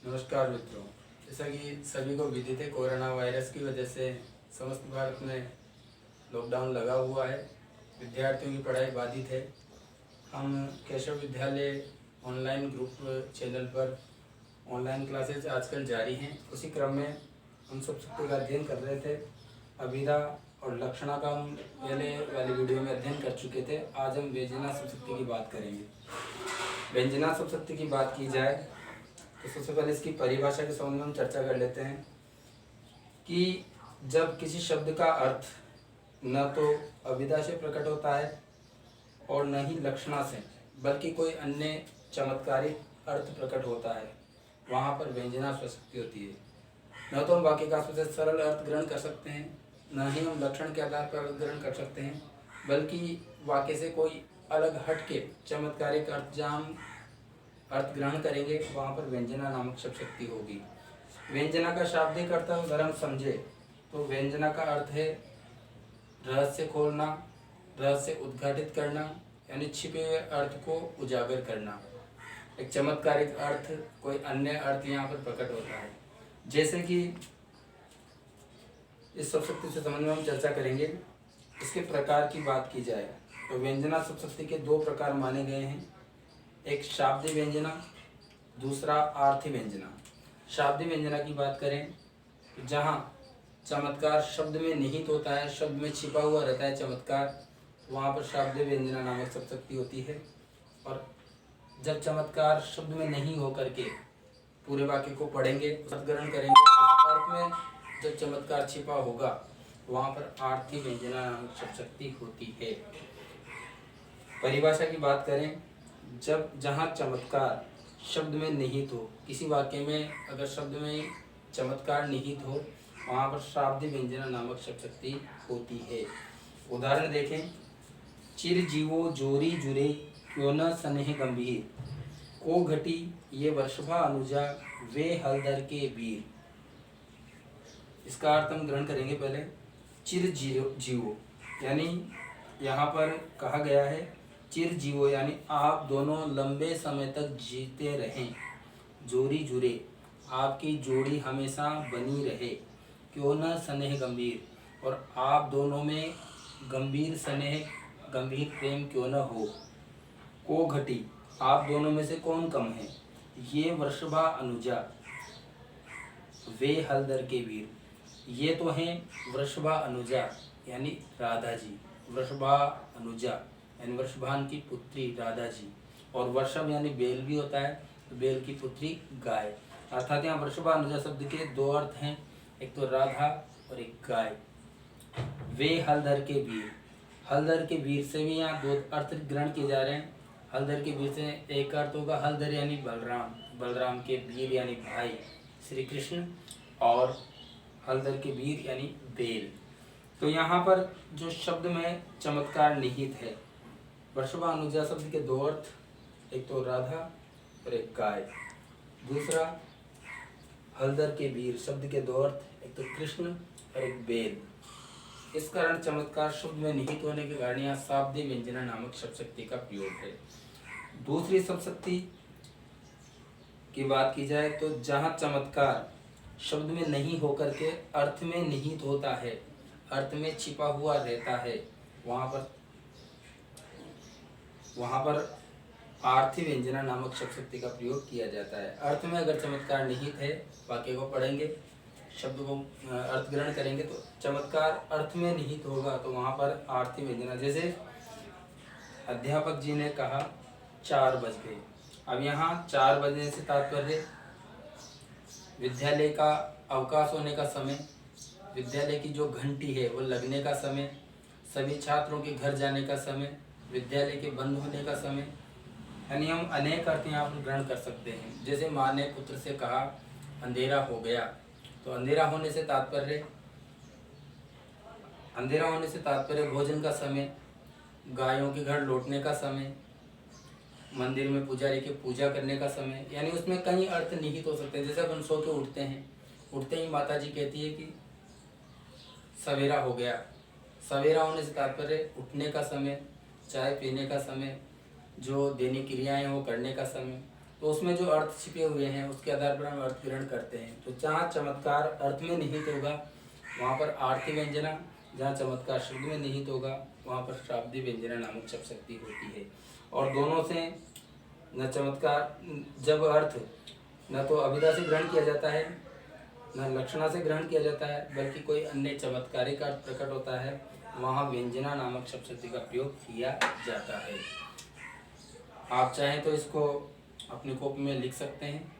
नमस्कार मित्रों। जैसा कि सभी को विदित है, कोरोना वायरस की वजह से समस्त भारत में लॉकडाउन लगा हुआ है। विद्यार्थियों की पढ़ाई बाधित है। हम केशव विद्यालय ऑनलाइन ग्रुप चैनल पर ऑनलाइन क्लासेज आजकल जारी हैं। उसी क्रम में हम सब शक्ति का अध्ययन कर रहे थे। अभिधा और लक्षणा का हम पहले वाली वीडियो में अध्ययन कर चुके थे। आज हम व्यंजना शक्ति की बात करेंगे। व्यंजना शक्ति की बात की जाए तो सबसे पहले इसकी परिभाषा के संबंध में हम चर्चा कर लेते हैं कि जब किसी शब्द का अर्थ न तो अभिधा से प्रकट होता है और न ही लक्षणा से, बल्कि कोई अन्य चमत्कारिक अर्थ प्रकट होता है, वहाँ पर व्यंजना शक्ति होती है। न तो हम वाक्य का सबसे सरल अर्थ ग्रहण कर सकते हैं, न ही हम लक्षण के आधार पर अर्थ ग्रहण कर सकते हैं, बल्कि वाक्य से कोई अलग हट के चमत्कारिक अर्थ जहाँ हम अर्थ ग्रहण करेंगे, वहाँ पर व्यंजना नामक शक्ति होगी। व्यंजना का शाब्दिक अर्थ अगर हम समझे तो व्यंजना का अर्थ है रहस्य खोलना, रहस्य उद्घाटित करना, यानी छिपे हुए अर्थ को उजागर करना। एक चमत्कारिक अर्थ, कोई अन्य अर्थ यहाँ पर प्रकट होता है। जैसे कि इस शक्ति से संबंध में हम चर्चा करेंगे। इसके प्रकार की बात की जाए तो व्यंजना शक्ति के दो प्रकार माने गए हैं। एक शाब्दिक व्यंजना, दूसरा आर्थी व्यंजना। शाब्दिक व्यंजना की बात करें तो जहाँ चमत्कार शब्द में निहित होता है, शब्द में छिपा हुआ रहता है चमत्कार, तो वहाँ पर शाब्दिक व्यंजना नामक शक्ति होती है। और जब चमत्कार शब्द में नहीं होकर के पूरे वाक्य को पढ़ेंगे, ग्रहण करेंगे, उस अर्थ में जब चमत्कार छिपा होगा, वहाँ पर आर्थी व्यंजना नामक शक्ति होती है। परिभाषा की बात करें, जब जहाँ चमत्कार शब्द में निहित हो, किसी वाक्य में अगर शब्द में चमत्कार निहित हो, वहाँ पर शाब्दिक व्यंजना नामक शक्ति होती है। उदाहरण देखें, चिर जीवो जोरी जुरे क्यों न स्नेह गंभीर, को घटी ये वर्षभा अनुजा वे हलदर के वीर। इसका अर्थ हम ग्रहण करेंगे। पहले चिर जीवो यानी यहाँ पर कहा गया है चिर जीवो यानी आप दोनों लंबे समय तक जीते रहें। जोरी जुरे आपकी जोड़ी हमेशा बनी रहे। क्यों न स्नेह गंभीर और आप दोनों में गंभीर स्नेह, गंभीर प्रेम क्यों न हो। को घटी आप दोनों में से कौन कम है। ये वर्षभा अनुजा वे हलदर के वीर, ये तो हैं वृषभा अनुजा यानी राधा जी। वृषभा अनुजा यानी वृषभान की पुत्री राधा जी। और वृषभ यानी बेल भी होता है, तो बेल की पुत्री गाय। अर्थात यहाँ वृषभा अनुजा शब्द के दो अर्थ हैं, एक तो राधा और एक गाय। वे हलधर के वीर, हलधर के वीर से भी यहाँ दो अर्थ ग्रहण किए जा रहे हैं। हलधर के वीर से एक अर्थ होगा हलधर यानी बलराम, बलराम के वीर यानी भाई श्री कृष्ण, और हलधर के वीर यानी बेल। तो यहाँ पर जो शब्द में चमत्कार निहित है, वृषभा अनुजा शब्द के दो अर्थ, एक तो राधा और एक गाय। दूसरा हलधर के वीर शब्द के दो अर्थ, एक तो कृष्ण और एक बेल। इस कारण चमत्कार शब्द में निहित होने के कारण यहाँ शाब्दिक व्यंजना नामक शक्ति का प्रयोग है। दूसरी शक्ति की बात की जाए तो जहाँ चमत्कार शब्द में नहीं होकर के अर्थ में निहित होता है, अर्थ में छिपा हुआ रहता है, वहाँ पर आर्थी व्यंजना नामक शक्ति का प्रयोग किया जाता है। अर्थ में अगर चमत्कार निहित है, वाक्य को पढ़ेंगे, शब्द को अर्थ ग्रहण करेंगे, तो चमत्कार अर्थ में निहित होगा, तो वहाँ पर आर्थी व्यंजना। जैसे अध्यापक जी ने कहा 4 बज गए। अब यहाँ 4 बजने से तात्पर्य विद्यालय का अवकाश होने का समय, विद्यालय की जो घंटी है वो लगने का समय, सभी छात्रों के घर जाने का समय, विद्यालय के बंद होने का समय, यानी हम अनेक अर्थ यहाँ पर ग्रहण कर सकते हैं। जैसे माँ ने पुत्र से कहा अंधेरा हो गया, तो अंधेरा होने से तात्पर्य भोजन का समय, गायों के घर लौटने का समय, मंदिर में पुजारी के पूजा करने का समय, यानी उसमें कई अर्थ निहित हो सकते हैं। जैसे अपन सो के उठते हैं, उठते ही माता जी कहती है कि सवेरा हो गया। सवेरा होने से तात्पर्य उठने का समय, चाय पीने का समय, जो दैनिक क्रियाएं वो करने का समय, तो उसमें जो अर्थ छिपे हुए हैं उसके आधार पर हम अर्थ ग्रहण करते हैं। तो जहाँ चमत्कार अर्थ में निहित होगा वहाँ पर आरती व्यंजना, जहाँ चमत्कार शब्द में निहित होगा वहाँ पर शाब्दी व्यंजना नामक शब्द शक्ति होती है। और दोनों से न चमत्कार, जब अर्थ न तो अभिधा से ग्रहण किया जाता है न लक्षणा से ग्रहण किया जाता है, बल्कि कोई अन्य चमत्कारिक अर्थ प्रकट होता है, वहाँ व्यंजना नामक शब्द शक्ति का प्रयोग किया जाता है। आप चाहें तो इसको अपने कॉपी में लिख सकते हैं।